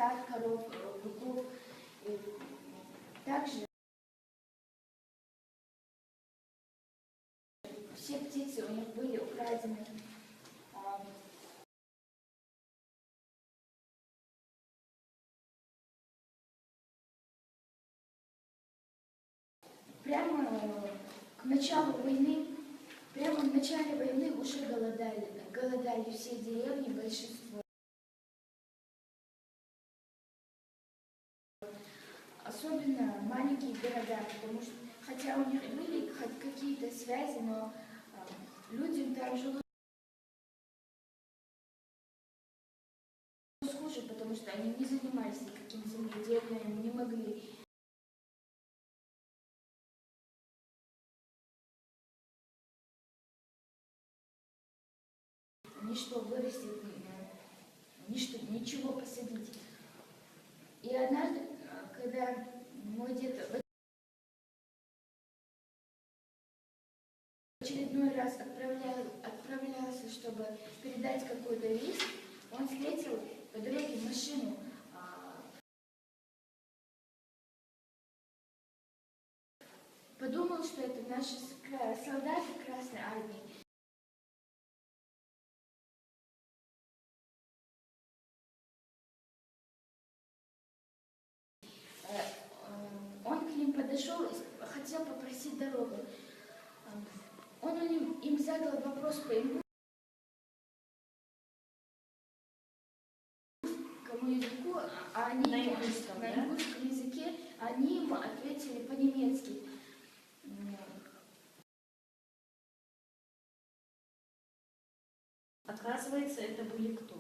скот, коров, быков. И также все птицы у них были украдены. Прямо к началу войны, прямо в начале войны уже голодали все деревни, большинство. Особенно маленькие города, потому что, хотя у них были хоть какие-то связи, но людям там жилось хуже, потому что они не занимались никаким земледелием, не могли. Ничто вырастет, ничего посадить. И однажды, когда мой дед в очередной раз отправлялся, чтобы передать какой-то лист, он встретил по дороге машину. Подумал, что это наши солдаты Красной Армии. Он к ним подошел и хотел попросить дорогу. Он им задал вопрос по ингушскому языку, а они на ингушском языке, они ему ответили по-немецки. Оказывается, это были кто?